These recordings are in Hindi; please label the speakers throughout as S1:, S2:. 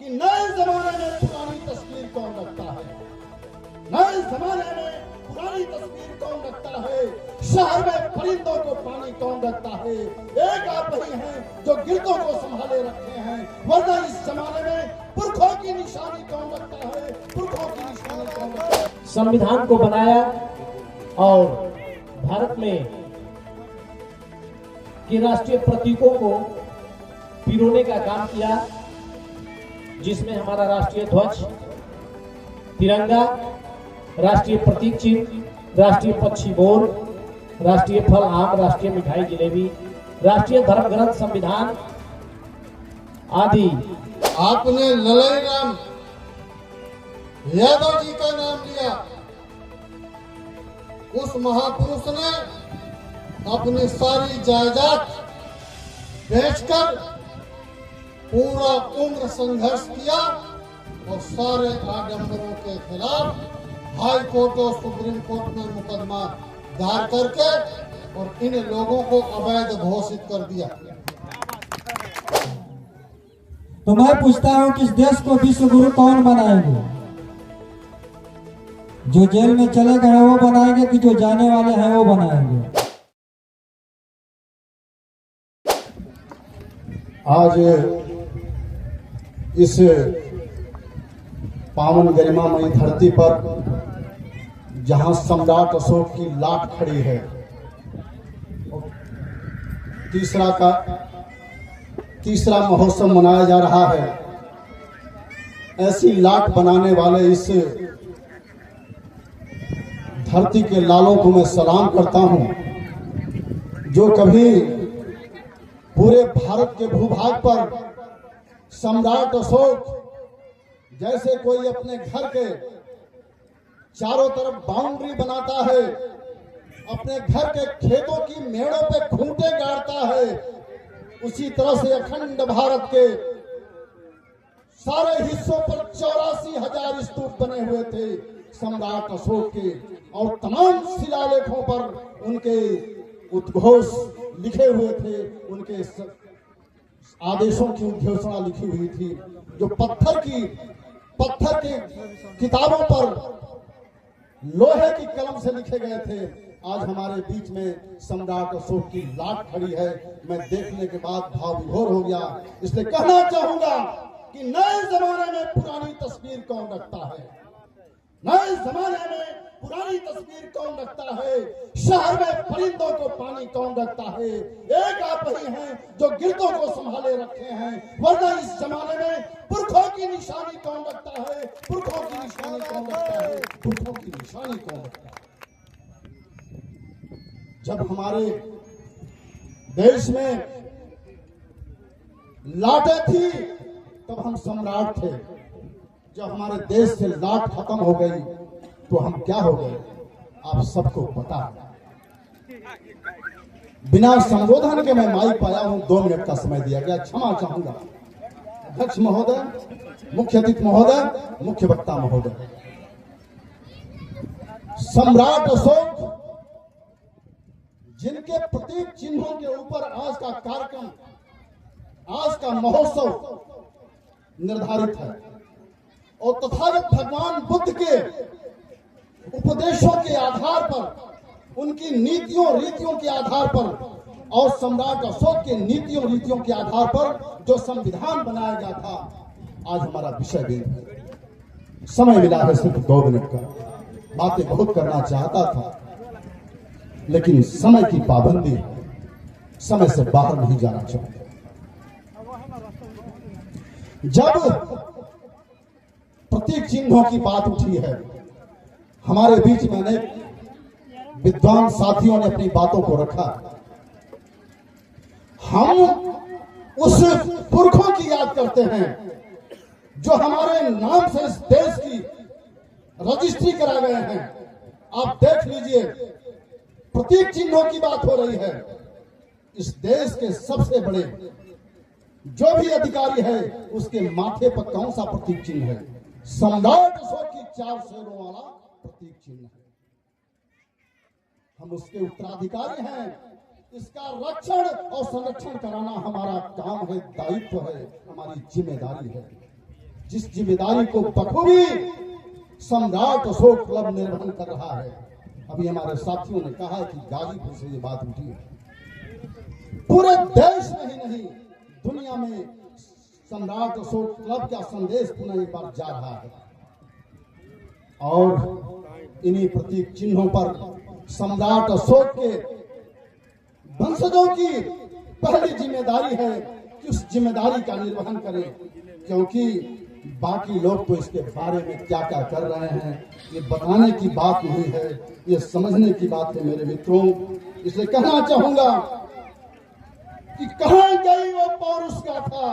S1: कि नए जमाने में पुरानी तस्वीर कौन रखता है। नए जमाने में पुरानी तस्वीर कौन रखता है। शहर में परिंदों को पानी कौन रखता है। एक आप ही हैं जो गिरदों को संभाले रखे हैं, वरना इस जमाने में पुरखों की निशानी कौन रखता है। पुरखों की निशानी कौन रखता है।
S2: संविधान को बनाया और भारत में के राष्ट्रीय प्रतीकों को पिरोने का काम किया, जिसमें हमारा राष्ट्रीय ध्वज, तिरंगा, राष्ट्रीय प्रतीक चिन्ह, राष्ट्रीय पक्षी मोर, राष्ट्रीय फल आम, राष्ट्रीय मिठाई जलेबी, राष्ट्रीय धर्म ग्रंथ संविधान आदि।
S1: आपने ललाई राम यादव जी का नाम लिया। उस महापुरुष ने अपनी सारी जायदाद बेचकर पूरा उम्र संघर्ष किया और सारे आडंबरों के खिलाफ हाई कोर्ट और सुप्रीम कोर्ट में मुकदमा दायर करके और इन लोगों को अवैध घोषित कर दिया।
S3: तो मैं पूछता हूं कि इस देश को विश्व गुरु कौन बनाएंगे? जो जेल में चले गए वो बनाएंगे कि जो जाने वाले हैं वो बनाएंगे?
S1: आज इस पावन गरिमामयी धरती पर जहां सम्राट अशोक की लाट खड़ी है, तीसरा महोत्सव मनाया जा रहा है। ऐसी लाट बनाने वाले इस धरती के लालों को मैं सलाम करता हूं, जो कभी पूरे भारत के भूभाग पर सम्राट अशोक जैसे कोई अपने घर के चारों तरफ बाउंड्री बनाता है, अपने घर के खेतों की मेड़ों पे खूंटे गाड़ता है, उसी तरह से अखंड भारत के सारे हिस्सों पर 84,000 स्तूप बने हुए थे सम्राट अशोक के, और तमाम शिलालेखों पर उनके उद्घोष लिखे हुए थे, उनके आदेशों की उद्घोषणा लिखी हुई थी, जो पत्थर की किताबों पर लोहे की कलम से लिखे गए थे। आज हमारे बीच में सम्राट अशोक की लाट खड़ी है। मैं देखने के बाद भाव विभोर हो गया। इसलिए कहना चाहूंगा कि नए जमाने में पुरानी तस्वीर कौन रखता है। नए जमाने में पुरानी तस्वीर कौन रखता है। शहर में परिंदों को पानी कौन रखता है। एक आप ही हैं जो गिरदों को संभाले रखे हैं, वरना इस जमाने में पुरखों की निशानी कौन रखता है। पुरखों की निशानी कौन रखता है। पुरखों की निशानी कौन रखता है। जब हमारे देश में लाटें थी तब हम सम्राट थे। जब हमारे देश से लाट खत्म हो गई तो हम क्या हो गए, आप सबको पता है। बिना संबोधन के मैं माइक पाया हूं, 2 मिनट का समय दिया गया, क्षमा चाहूंगा। अध्यक्ष महोदय, मुख्य अतिथि महोदय, मुख्य वक्ता महोदय, सम्राट अशोक जिनके प्रतीक चिन्हों के ऊपर आज का कार्यक्रम, आज का महोत्सव निर्धारित है, और तथागत भगवान बुद्ध के उपदेशों के आधार पर, उनकी नीतियों रीतियों के आधार पर, और सम्राट अशोक के नीतियों रीतियों के आधार पर जो संविधान बनाया गया था, आज हमारा विषय बिंदु है। समय मिला है सिर्फ 2 मिनट का। बातें बहुत करना चाहता था, लेकिन समय की पाबंदी है, समय से बाहर नहीं जाना चाहता। जब प्रतीक चिन्हों की बात उठी है, हमारे बीच में अनेक विद्वान साथियों ने अपनी बातों को रखा। हम उस पुरखों की याद करते हैं जो हमारे नाम से इस देश की रजिस्ट्री करा गए हैं। आप देख लीजिए, प्रतीक चिन्हों की बात हो रही है। इस देश के सबसे बड़े जो भी अधिकारी है, उसके माथे पर कौन सा प्रतीक चिन्ह है? सम्राट अशोक की 4 शेरों वाला प्रतीक चिन्ह है। हम उसके उत्तराधिकारी हैं। इसका रक्षण और संरक्षण कराना हमारा काम है, दायित्व है, हमारी जिम्मेदारी है। जिस जिम्मेदारी को बखूबी सम्राट अशोक क्लब निर्वहन कर रहा है। अभी हमारे साथियों ने कहा है कि गाजीपुर से ये बात उठी है, पूरे देश में ही नहीं दुनिया में सम्राट अशोक क्लब का संदेश पुनः एक बार जा रहा है। और इन्हीं प्रतीक चिन्हों पर सम्राट अशोक के वंशजों की पहली जिम्मेदारी है कि उस जिम्मेदारी का निर्वहन करें, क्योंकि बाकी लोग तो इसके बारे में क्या क्या कर रहे हैं ये बताने की बात नहीं है, ये समझने की बात है मेरे मित्रों। इसलिए कहना चाहूंगा कि कहां गई वो पौरुष गाथा,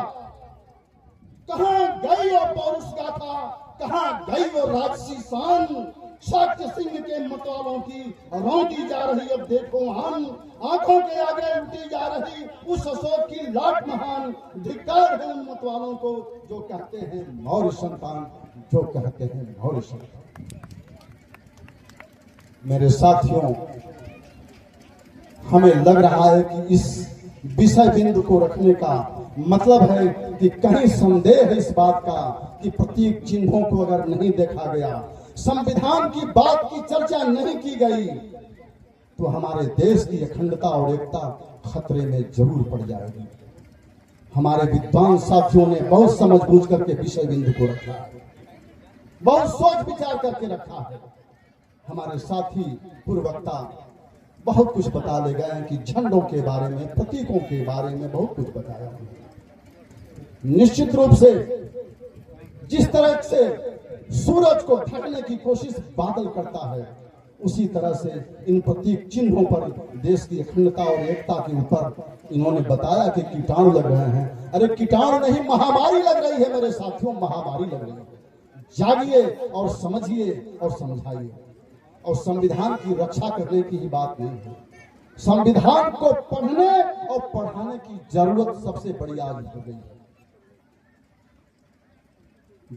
S1: कहां गई वो पौरुष गाथा, कहां गई वो राजसी शान। साक्य सिंह के मतवालों की रौंदी जा रही, अब देखो हम आंखों के आगे उठी जा रही उस अशोक की लाट महान। धिक्कार है उन मतवालों को जो कहते हैं मौर्य संतान, जो कहते हैं मौर्य संतान। मेरे साथियों, हमें लग रहा है कि इस विषय बिंदु को रखने का मतलब है कि कहीं संदेह है इस बात का कि प्रतीक चिन्हों को अगर नहीं देखा गया, संविधान की बात की चर्चा नहीं की गई, तो हमारे देश की अखंडता और एकता खतरे में जरूर पड़ जाएगी। हमारे विद्वान साथियों ने बहुत समझ बूझ करके विषय बिंदु को रखा है, बहुत सोच विचार करके रखा है। हमारे साथी पूर्व वक्ता बहुत कुछ बता ले गए हैं कि झंडों के बारे में, प्रतीकों के बारे में बहुत कुछ बताया है। निश्चित रूप से जिस तरह से सूरज को ढकने की कोशिश बादल करता है, उसी तरह से इन प्रतीक चिन्हों पर देश की अखंडता और एकता के ऊपर इन्होंने बताया कि कीटाणु लग रहे हैं। अरे कीटाणु नहीं, महामारी लग रही है मेरे साथियों, महामारी लग रही है। जागिए और समझिए और समझाइए। और संविधान की रक्षा करने की ही बात नहीं है, संविधान को पढ़ने और पढ़ाने की जरूरत सबसे बड़ी आज हो गई है।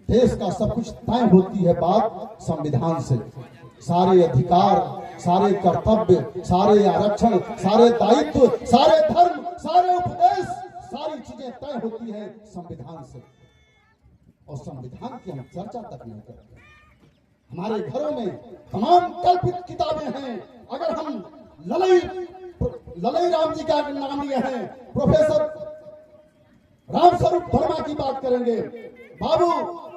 S1: देश का सब कुछ तय होती है बात संविधान से। सारे अधिकार, सारे कर्तव्य, सारे आरक्षण, सारे दायित्व, सारे धर्म, सारे उपदेश, सारी चीजें तय होती है संविधान से। और संविधान की हम चर्चा तक नहीं करते। हमारे घरों में तमाम कल्पित किताबें हैं। अगर हम ललई राम जी का नाम लिए हैं, प्रोफेसर रामस्वरूप वर्मा की बात करेंगे, बाबू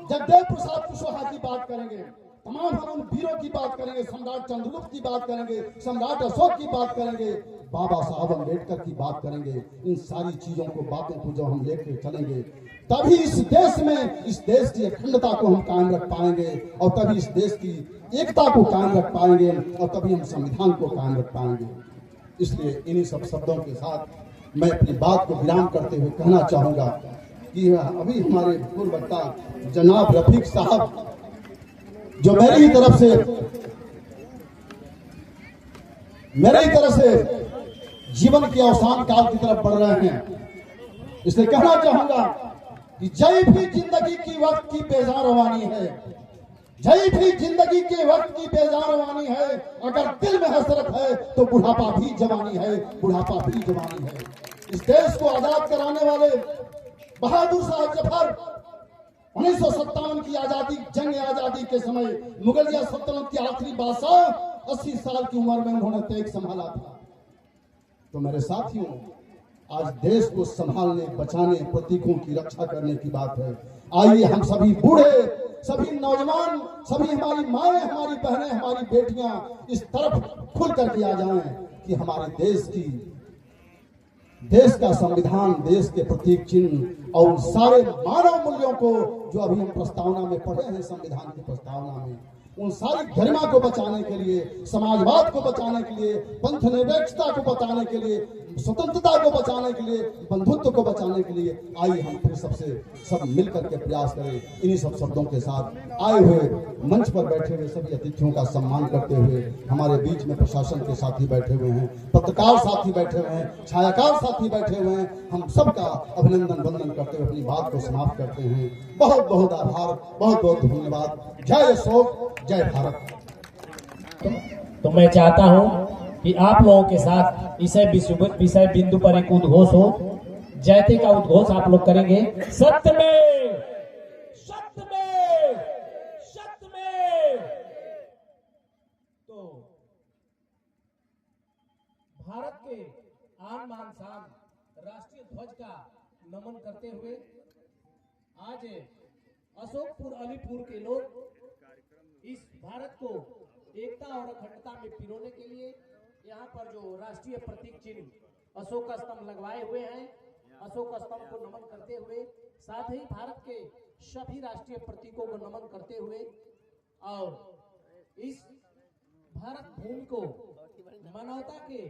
S1: जगदेव प्रसाद कुशवाहा की बात करेंगे, तमाम हम वीरों की बात करेंगे, सम्राट चंद्रगुप्त की बात करेंगे, सम्राट अशोक की बात करेंगे, बाबा साहब अम्बेडकर की बात करेंगे। इन सारी चीजों को, बातों को जब हम लेकर चलेंगे, तभी इस देश में, इस देश की अखंडता को हम कायम रख पाएंगे, और तभी इस देश की एकता को कायम रख पाएंगे, और तभी हम संविधान को कायम रख पाएंगे। इसलिए इन्हीं सब शब्दों के साथ मैं अपनी बात को विराम करते हुए कहना चाहूंगा कि अभी हमारे पूर्व वक्ता जनाब रफीक साहब जो मेरी तरफ से जीवन के अवसान काल की तरफ बढ़ रहे हैं, इसलिए कहना चाहूंगा कि जय भी जिंदगी की वक्त की बेजार रवानी है, जय भी जिंदगी के वक्त की बेजार रवानी है। अगर दिल में हसरत है तो बुढ़ापा भी जवानी है, बुढ़ापा भी जवानी है। इस देश को आजाद कराने वाले बहादुर शाह जफर 1957 की आजादी, जंग आजादी के समय मुगलिया सल्तनत की आखिरी बादशाह 80 साल की उम्र में उन्होंने तेग संभाला था। तो मेरे साथियों, आज देश को संभालने, बचाने, प्रतीकों की रक्षा करने की बात है। आइए हम सभी बूढ़े, सभी नौजवान, सभी हमारी माएं, हमारी बहनें, हमारी बेटियां इस तरफ खुल करके आ जाएं कि हमारे देश का संविधान, देश के प्रतीक चिन्ह और सारे मानव मूल्यों को जो अभी हम प्रस्तावना में पढ़े हैं, संविधान की प्रस्तावना में, उन सारी गरिमा को बचाने के लिए, समाजवाद को बचाने के लिए, पंथ निरपेक्षता को बचाने के लिए, स्वतंत्रता को बचाने के लिए, बंधुत्व को बचाने के लिए आइए हम फिर सब मिलकर के प्रयास करें। इन्हीं सब शब्दों के साथ आए हुए मंच पर बैठे हुए सभी अतिथियों का सम्मान करते हुए, हमारे बीच में प्रशासन के साथी बैठे हुए हैं, पत्रकार साथी बैठे हुए हैं, छायाकार साथी बैठे हुए हैं, हम सबका अभिनंदन वंदन करते हुए अपनी बात को समाप्त करते हैं। बहुत बहुत आभार, बहुत बहुत धन्यवाद। जय अशोक, जय भारत।
S2: तो मैं चाहता हूं कि आप लोगों के साथ विषय बिंदु पर एक उद्घोष हो, जयते का उद्घोष आप लोग करेंगे। सत्य में महान शान राष्ट्रीय ध्वज का नमन करते हुए आज अशोकपुर अलीपुर के लोग इस भारत को एकता और अखंडता में पिरोने के लिए यहाँ पर जो राष्ट्रीय प्रतीक चिन्ह अशोक स्तंभ लगवाए हुए हैं, अशोक स्तंभ को नमन करते हुए, साथ ही भारत के सभी राष्ट्रीय प्रतीकों को नमन करते हुए और इस भारत भूमि को मानवता के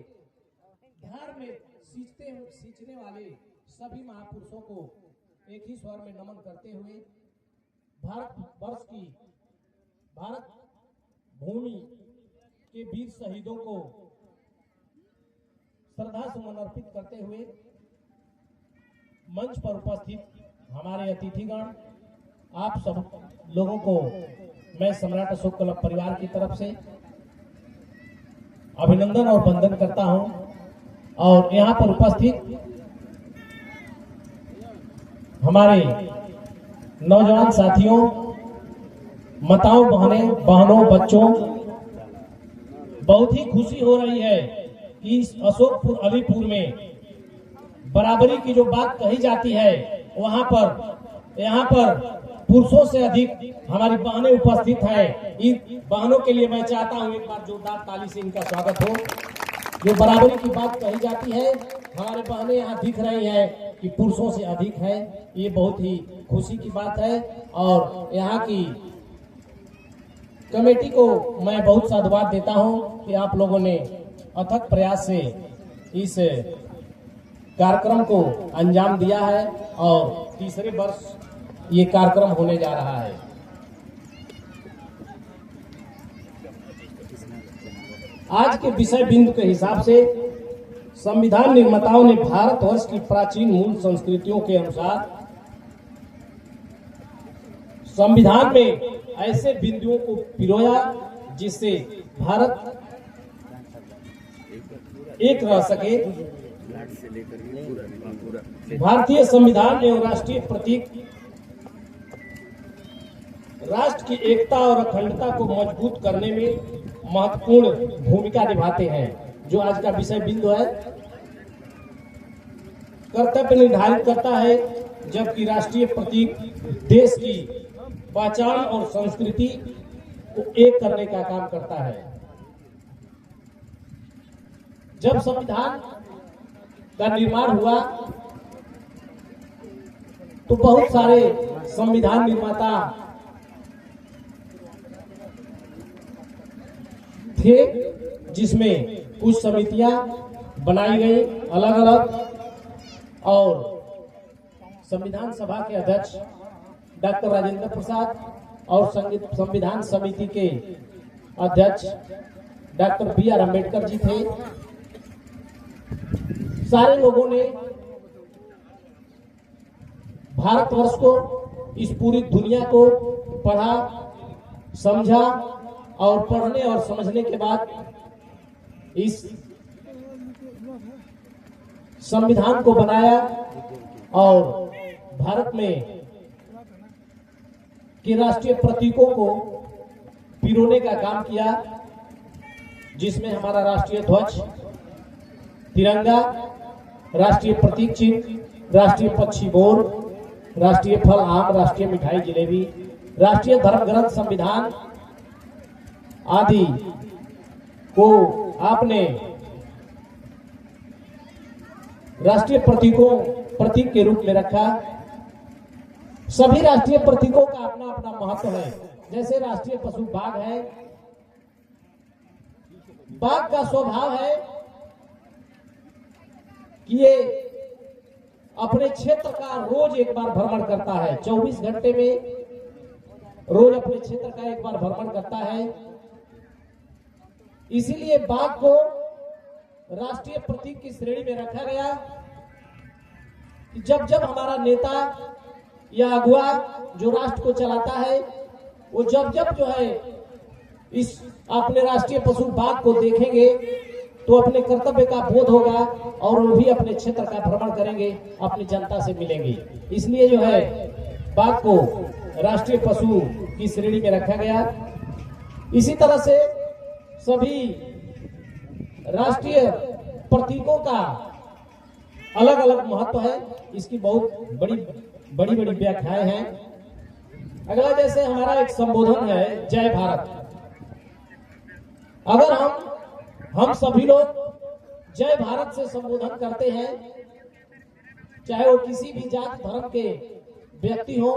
S2: ध्यान में सींचने वाले सभी महापुरुषों को एक ही स्वर में नमन करते हुए भारत भूमि के वीर शहीदों को श्रद्धा सुमन अर्पित करते हुए मंच पर उपस्थित हमारे अतिथिगण, आप सब लोगों को मैं सम्राट अशोक क्लब परिवार की तरफ से अभिनंदन और वंदन करता हूं। और यहाँ पर उपस्थित हमारे नौजवान साथियों, माताओं, बहनों, बच्चों, बहुत ही खुशी हो रही है कि इस अशोकपुर अलीपुर में बराबरी की जो बात कही जाती है, वहां पर यहाँ पर पुरुषों से अधिक हमारी बहनें उपस्थित हैं। इन बहनों के लिए मैं चाहता हूं एक बार जोरदार ताली से इनका स्वागत हो। जो बराबरी की बात कही जाती है, हमारे बहनें यहाँ दिख रही हैं कि पुरुषों से अधिक है, ये बहुत ही खुशी की बात है। और यहाँ की कमेटी को मैं बहुत साधुवाद देता हूं कि आप लोगों ने अथक प्रयास से इस कार्यक्रम को अंजाम दिया है और तीसरे वर्ष ये कार्यक्रम होने जा रहा है। आज के विषय बिंदु के हिसाब से संविधान निर्माताओं ने भारतवर्ष की प्राचीन मूल संस्कृतियों के अनुसार संविधान में ऐसे बिंदुओं को पिरोया जिससे भारत एक रह सके। भारतीय संविधान एवं राष्ट्रीय प्रतीक राष्ट्र की एकता और अखंडता को मजबूत करने में महत्वपूर्ण भूमिका निभाते हैं। जो आज का विषय बिंदु है, कर्तव्य निर्धारित करता है, जबकि राष्ट्रीय प्रतीक देश की पहचान और संस्कृति को एक करने का काम करता है। जब संविधान का निर्माण हुआ तो बहुत सारे संविधान निर्माता थे, जिसमें कुछ समितियां बनाई गई अलग अलग, और संविधान सभा के अध्यक्ष डॉक्टर राजेंद्र प्रसाद और संविधान समिति के अध्यक्ष doctor B are Ambedkar ji थे। सारे लोगों ने भारतवर्ष को, इस पूरी दुनिया को पढ़ा, समझा और पढ़ने और समझने के बाद इस संविधान को बनाया और भारत में के राष्ट्रीय प्रतीकों को पिरोने का काम किया, जिसमें हमारा राष्ट्रीय ध्वज, तिरंगा, राष्ट्रीय प्रतीक चिन्ह, राष्ट्रीय पक्षी मोर, राष्ट्रीय फल आम, राष्ट्रीय मिठाई जलेबी, राष्ट्रीय धर्म ग्रंथ संविधान आदि को आपने राष्ट्रीय प्रतीक के रूप में रखा। सभी राष्ट्रीय प्रतीकों का अपना अपना महत्व है। जैसे राष्ट्रीय पशु बाघ है, बाघ का स्वभाव है कि ये अपने क्षेत्र का रोज एक बार भ्रमण करता है, 24 घंटे में रोज अपने क्षेत्र का एक बार भ्रमण करता है। इसीलिए बाघ को राष्ट्रीय प्रतीक की श्रेणी में रखा गया। जब जब हमारा नेता या अगुआ जो राष्ट्र को चलाता है, वो जब जब जो है इस अपने राष्ट्रीय पशु बाघ को देखेंगे तो अपने कर्तव्य का बोध होगा और वो भी अपने क्षेत्र का भ्रमण करेंगे, अपनी जनता से मिलेंगे। इसलिए जो है बाघ को राष्ट्रीय पशु की श्रेणी में रखा गया। इसी तरह से सभी राष्ट्रीय प्रतीकों का अलग अलग महत्व है, इसकी बहुत बड़ी बड़ी बड़ी व्याख्याएं हैं। अगला जैसे हमारा एक संबोधन है जय भारत। अगर हम सभी लोग जय भारत से संबोधन करते हैं, चाहे वो किसी भी जाति धर्म के व्यक्ति हो,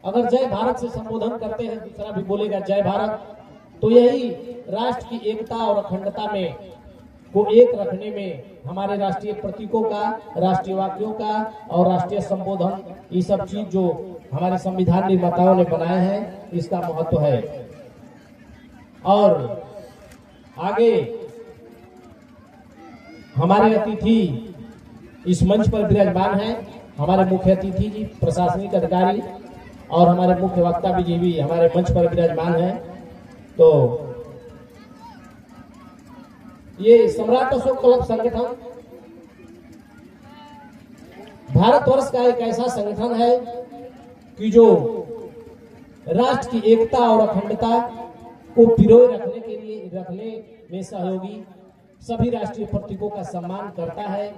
S2: अगर जय भारत से संबोधन करते हैं, दूसरा भी बोलेगा जय भारत, तो यही राष्ट्र की एकता और अखंडता में को एक रखने में हमारे राष्ट्रीय प्रतीकों का, राष्ट्रीय वाक्यों का और राष्ट्रीय संबोधन, ये सब चीज जो हमारे संविधान निर्माताओं ने बनाए हैं, इसका महत्व है। और आगे हमारे अतिथि इस मंच पर विराजमान हैं, हमारे मुख्य अतिथि जी प्रशासनिक अधिकारी और हमारे मुख्य वक्ता जी भी हमारे मंच पर विराजमान हैं। तो ये सम्राट अशोक क्लब संगठन भारतवर्ष का एक ऐसा संगठन है कि जो राष्ट्र की एकता और अखंडता को पिरोए रखने में सहयोगी, सभी राष्ट्रीय प्रतीकों का सम्मान करता है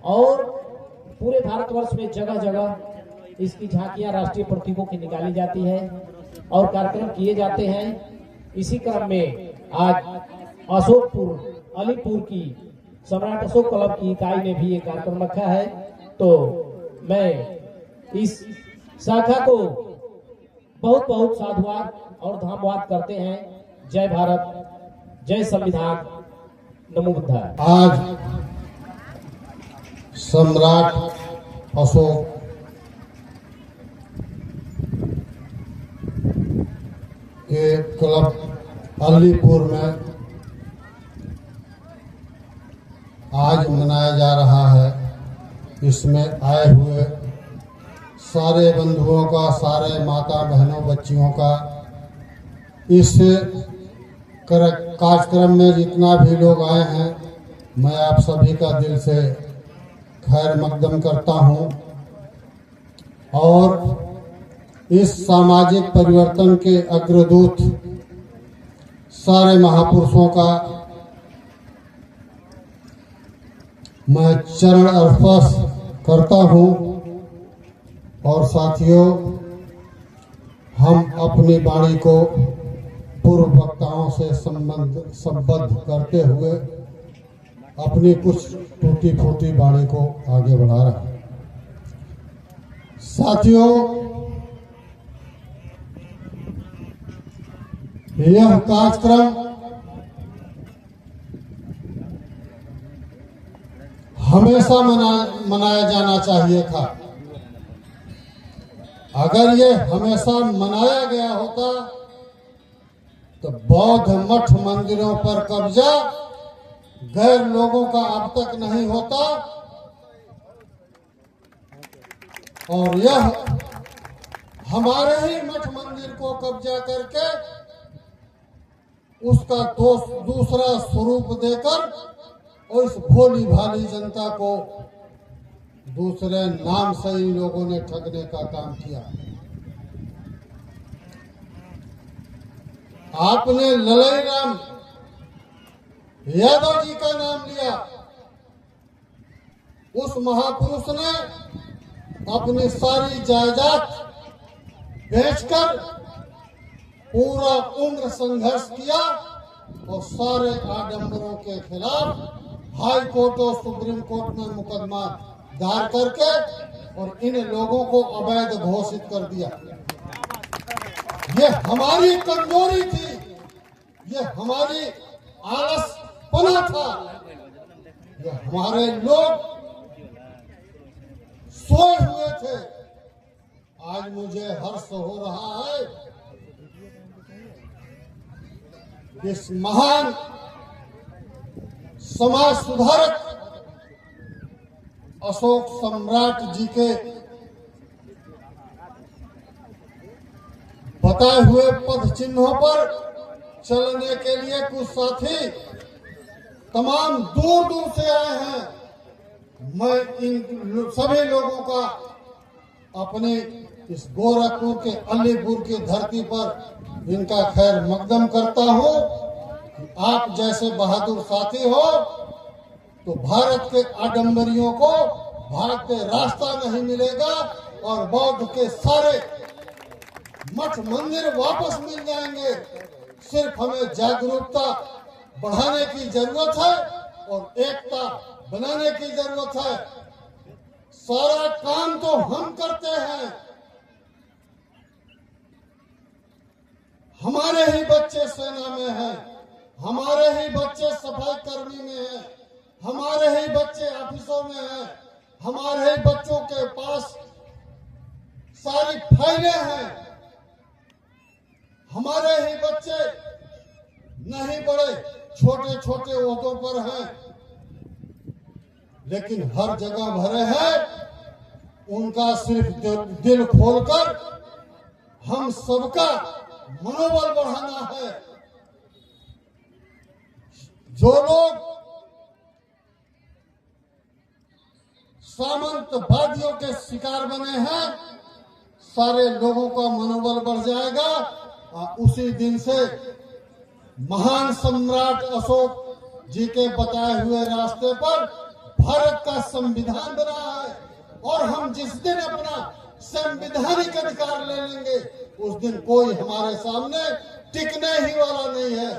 S2: और पूरे भारतवर्ष में जगह जगह इसकी झांकियां राष्ट्रीय प्रतीकों की निकाली जाती है और कार्यक्रम किए जाते हैं। इसी क्रम में आज अशोकपुर अलीपुर की सम्राट अशोक क्लब की इकाई ने भी एक कार्यक्रम रखा है। तो मैं इस शाखा को बहुत बहुत साधुवाद और धन्यवाद करते हैं। जय भारत, जय संविधान, नमो बुद्धाय।
S1: आज सम्राट अशोक के क्लब अलीपुर में आज मनाया जा रहा है। इसमें आए हुए सारे बंधुओं का, सारे माता बहनों बच्चियों का, इस कार्यक्रम में जितना भी लोग आए हैं, मैं आप सभी का दिल से खैर मकदम करता हूं और इस सामाजिक परिवर्तन के अग्रदूत सारे महापुरुषों का मैं चरण अर्पण करता हूं। और साथियों, हम अपनी वाणी को पूर्व वक्ताओं से संबद्ध करते हुए अपनी कुछ टूटी फूटी वाणी को आगे बढ़ा रहे हैं। साथियों, यह कार्यक्रम हमेशा मनाया जाना चाहिए था। अगर ये हमेशा मनाया गया होता तो बौद्ध मठ मंदिरों पर कब्जा गैर लोगों का अब तक नहीं होता और यह हमारे ही मठ मंदिर को कब्जा करके उसका दूसरा स्वरूप देकर और इस भोली भाली जनता को दूसरे नाम से इन लोगों ने ठगने का काम किया। आपने ललाई राम यादव जी का नाम लिया। उस महापुरुष ने अपनी सारी जायदाद बेचकर पूरा उम्र संघर्ष किया और सारे आडंबरों के खिलाफ हाई कोर्ट और सुप्रीम कोर्ट में मुकदमा दायर करके और इन लोगों को अवैध घोषित कर दिया। ये हमारी कमजोरी थी, ये हमारी आलसपना था, ये हमारे लोग सोए हुए थे। आज मुझे हर्ष हो रहा है इस महान समाज सुधारक अशोक सम्राट जी के बताए हुए पद चिन्हों पर चलने के लिए कुछ साथी तमाम दूर दूर से आए हैं। मैं इन सभी लोगों का अपने इस गोरखपुर के अलीपुर की धरती पर इनका खैर मकदम करता हूं कि आप जैसे बहादुर साथी हो तो भारत के आडंबरियों को भागते रास्ता नहीं मिलेगा और बौद्ध के सारे मठ मंदिर वापस मिल जाएंगे। सिर्फ हमें जागरूकता बढ़ाने की जरूरत है और एकता बनाने की जरूरत है। सारा काम तो हम करते हैं, हमारे ही बच्चे सेना में हैं, हमारे ही बच्चे सफाई कर्मी में हैं, हमारे ही बच्चे ऑफिसों में हैं, हमारे ही बच्चों के पास सारी फाइलें हैं, हमारे ही बच्चे नहीं बड़े छोटे छोटे ओहदों पर हैं, लेकिन हर जगह भरे हैं। उनका सिर्फ दिल खोलकर हम सबका मनोबल बढ़ाना है। जो लोग सामंतवादियों के शिकार बने हैं, सारे लोगों का मनोबल बढ़ जाएगा। उसी दिन से महान सम्राट अशोक जी के बताए हुए रास्ते पर भारत का संविधान बना है और हम जिस दिन अपना संवैधानिक अधिकार ले लेंगे उस दिन कोई हमारे सामने टिकने ही वाला नहीं है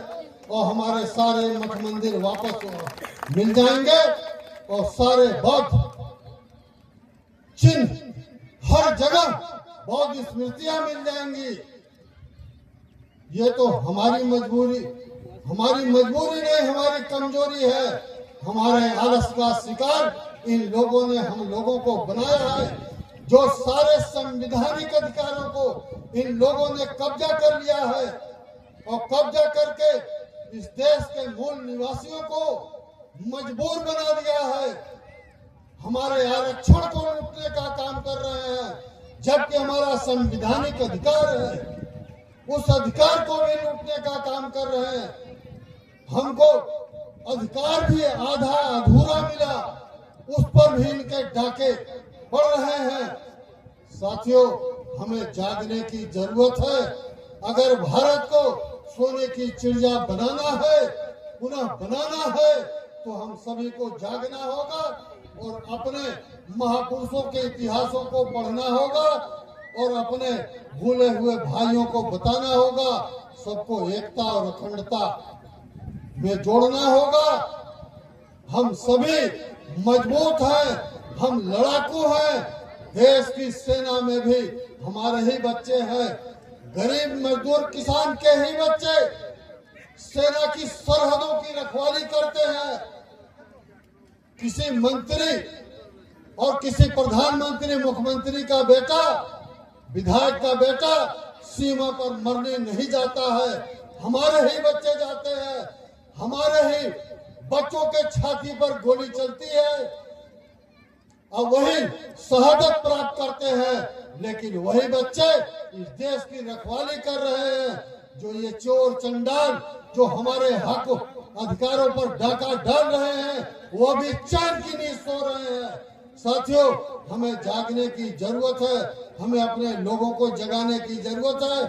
S1: और हमारे सारे मठ मंदिर वापस मिल जाएंगे और सारे बौद्ध चिन्ह हर जगह बौद्ध स्मृतियां मिल जाएंगी। ये तो हमारी मजबूरी नहीं, हमारी कमजोरी है। हमारे आलस का शिकार इन लोगों ने हम लोगों को बनाया है। जो सारे संवैधानिक अधिकारों को इन लोगों ने कब्जा कर लिया है और कब्जा करके इस देश के मूल निवासियों को मजबूर बना दिया है। हमारे आरक्षण को लूटने का काम कर रहे हैं, जबकि हमारा संवैधानिक अधिकार है उस अधिकार को भी लूटने का काम कर रहे हैं। हमको अधिकार भी आधा अधूरा मिला, उस पर भी इनके डाके पड़ रहे हैं। साथियों, हमें जागने की जरूरत है। अगर भारत को सोने की चिड़िया बनाना है, पुनः बनाना है, तो हम सभी को जागना होगा और अपने महापुरुषों के इतिहासों को पढ़ना होगा और अपने भूले हुए भाइयों को बताना होगा। सबको एकता और अखंडता में जोड़ना होगा। हम सभी मजबूत हैं, हम लड़ाकू हैं। देश की सेना में भी हमारे ही बच्चे हैं, गरीब मजदूर किसान के ही बच्चे सेना की सरहदों की रखवाली करते हैं। किसी मंत्री और किसी प्रधानमंत्री मुख्यमंत्री का बेटा, विधायक का बेटा सीमा पर मरने नहीं जाता है, हमारे ही बच्चे जाते हैं। हमारे ही बच्चों के छाती पर गोली चलती है और वही शहादत प्राप्त करते हैं, लेकिन वही बच्चे इस देश की रखवाली कर रहे हैं। जो ये चोर चंडाल जो हमारे हक अधिकारों पर डाका डाल रहे हैं, वो अभी चैन की नींद सो रहे हैं। साथियों, हमें जागने की जरूरत है, हमें अपने लोगों को जगाने की जरूरत है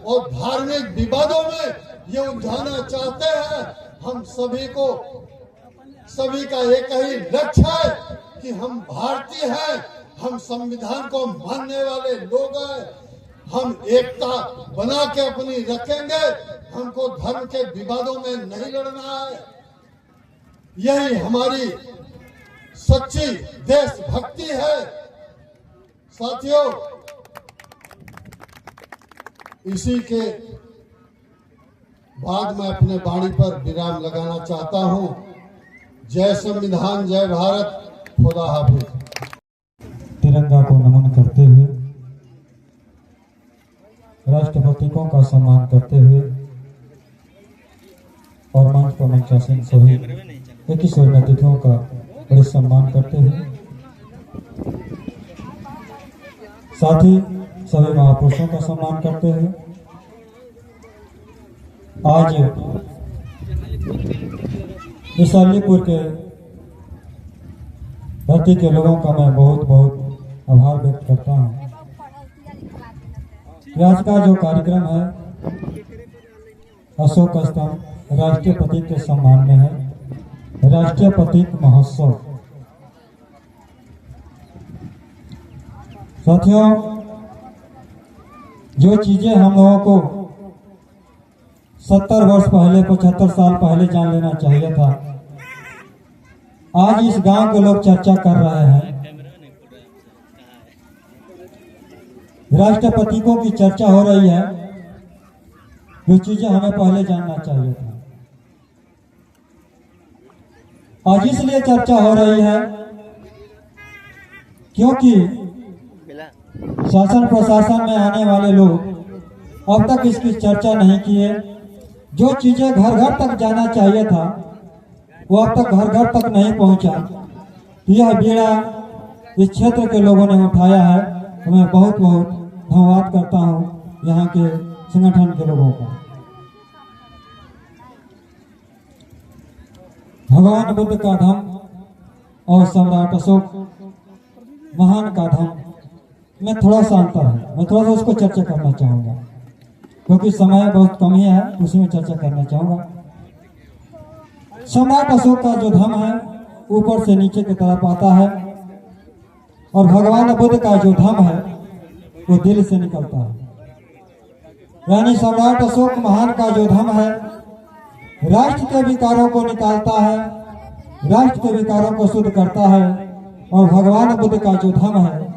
S1: और धार्मिक विवादों में ये उलझाना चाहते हैं। हम सभी का एक ही लक्ष्य है कि हम भारतीय हैं, हम संविधान को मानने वाले लोग हैं। हम एकता बना के अपनी रखेंगे, हमको धर्म के विवादों में नहीं लड़ना है। यही हमारी सच्ची देशभक्ति है। साथियों, इसी के बाद मैं अपने वाणी पर विराम लगाना चाहता हूं। जय संविधान, जय भारत, खुदा हाफिज।
S3: तिरंगा को नमन करते हुए, राष्ट्रपति को का सम्मान करते हुए और मंच पर मंचासीन सभी एक ही स्वर में अतिथियों का बड़े सम्मान करते हुए, साथ ही सभी महापुरुषों का सम्मान करते हुए, आज इस अलीपुर के धरती के लोगों का मैं बहुत बहुत आभार व्यक्त करता हूँ। आज का जो कार्यक्रम है अशोक स्तंभ राष्ट्रीय प्रतीक के सम्मान में है। राष्ट्रीय प्रतीक महोत्सव। साथियों, जो चीजें हम लोगों को 70 वर्ष पहले, 75 साल पहले जान लेना चाहिए था, आज इस गांव के लोग चर्चा कर रहे हैं। राष्ट्रीय प्रतीकों की चर्चा हो रही है, जो चीजें हमें पहले जानना चाहिए था। आज इसलिए चर्चा हो रही है क्योंकि शासन प्रशासन में आने वाले लोग अब तक इसकी चर्चा नहीं किए। जो चीजें घर घर तक जाना चाहिए था वो अब तक घर घर तक नहीं पहुंचा। यह बीड़ा इस क्षेत्र के लोगों ने उठाया है। तो मैं बहुत बहुत धन्यवाद करता हूं यहाँ के संगठन के लोगों का। भगवान बुद्ध का धाम और सम्राट अशोक महान का धाम में थोड़ा सा अंतर है। मैं थोड़ा सा उसको चर्चा करना चाहूंगा क्योंकि समय बहुत कम ही है, उसी में चर्चा करना चाहूंगा। सम्राट अशोक का जो धाम है ऊपर से नीचे की तरफ आता है और भगवान बुद्ध का जो धाम है वो दिल से निकलता है। यानी सम्राट अशोक महान का जो धाम है राष्ट्र के विकारों को निकालता है, राष्ट्र के विकारों को शुद्ध करता है। और भगवान बुद्ध का जो धाम है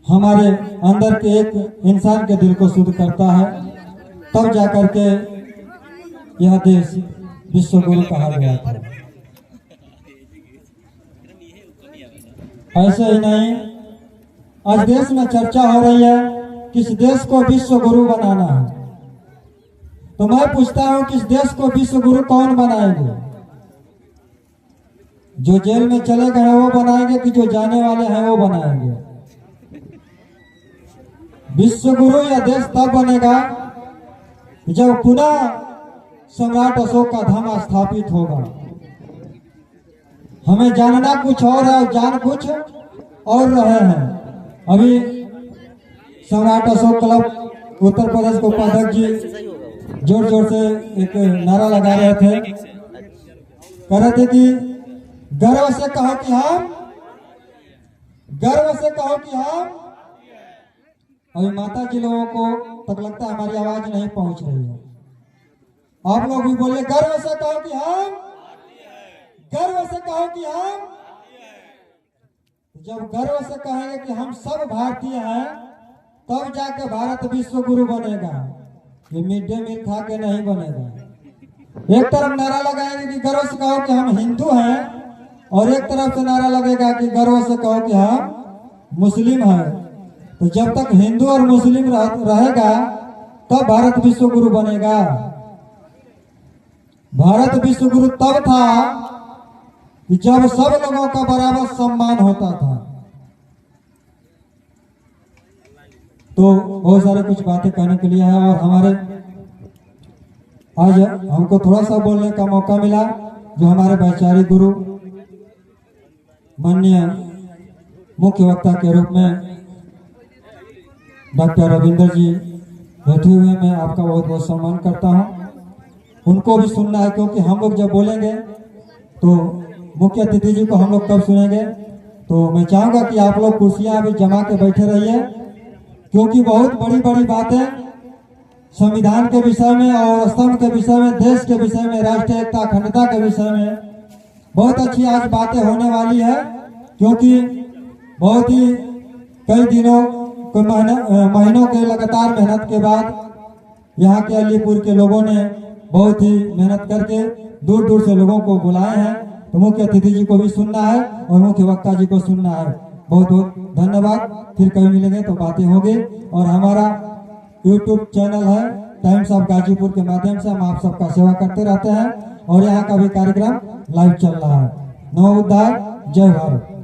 S3: हमारे अंदर के एक इंसान के दिल को शुद्ध करता है। तब जाकर के यह देश विश्व गुरु कहा गया था। ऐसे ही नहीं, आज देश में चर्चा हो रही है किस देश को विश्व गुरु बनाना है। तो मैं पूछता हूं किस देश को विश्व गुरु कौन बनाएंगे? जो जेल में चले गए वो बनाएंगे कि जो जाने वाले हैं वो बनाएंगे? विश्व गुरु या देश तब बनेगा जब पुनः सम्राट अशोक का धाम स्थापित होगा। हमें जानना कुछ और है और जान कुछ और रहे हैं। अभी सम्राट अशोक क्लब उत्तर प्रदेश के उपाध्यक्ष जी जोर जोर से एक नारा लगा रहे थे, कह रहे थे कि गर्व से कहो कि हम, गर्व से कहो कि हम। अभी माता जी लोगों को तक लगता है हमारी आवाज नहीं पहुंच रही है। आप लोग भी बोले गर्व से कहो कि हम, गर्व से कहो कि हम। जब गर्व से कहेंगे कि हम सब भारतीय हैं तब जाके भारत विश्व गुरु बनेगा। ये मिड डे मील खा के नहीं बनेगा। एक तरफ नारा लगाएंगे कि गर्व से कहो कि हम हिंदू हैं और एक तरफ से नारा लगेगा कि गर्व से कहो कि हम मुस्लिम हैं। तो जब तक हिंदू और मुस्लिम रहेगा तब भारत विश्व गुरु बनेगा। भारत विश्व गुरु तब था कि जब सब लोगों का बराबर सम्मान होता था। तो बहुत सारे कुछ बातें कहने के लिए है और हमारे आज हमको थोड़ा सा बोलने का मौका मिला। जो हमारे वैचारिक गुरु माननीय मुख्य वक्ता के रूप में डॉक्टर रविंद्र जी बैठे हुए, मैं आपका बहुत बहुत सम्मान करता हूं। उनको भी सुनना है क्योंकि हम लोग जब बोलेंगे तो मुख्य अतिथि जी को हम लोग कब सुनेंगे। तो मैं चाहूंगा कि आप लोग कुर्सियां भी जमा के बैठे रहिए क्योंकि बहुत बड़ी बड़ी बातें संविधान के विषय में और स्तंभ के विषय में, देश के विषय में, राष्ट्रीय एकता अखंडता के विषय में बहुत अच्छी आज बातें होने वाली है। क्योंकि बहुत ही कई दिनों महीनों के लगातार मेहनत के बाद यहाँ के अलीपुर के लोगों ने बहुत ही मेहनत करके दूर दूर से लोगों को बुलाए हैं। तो मुख्य अतिथि जी को भी सुनना है और मुख्य वक्ता जी को सुनना है। बहुत बहुत धन्यवाद। फिर कभी मिलेंगे तो बातें होंगी। और हमारा YouTube चैनल है टाइम्स ऑफ गाजीपुर के माध्यम से हम आप सबका सेवा करते रहते हैं और यहाँ का भी कार्यक्रम लाइव चल रहा है। नमो बुद्धाय, जय भारत।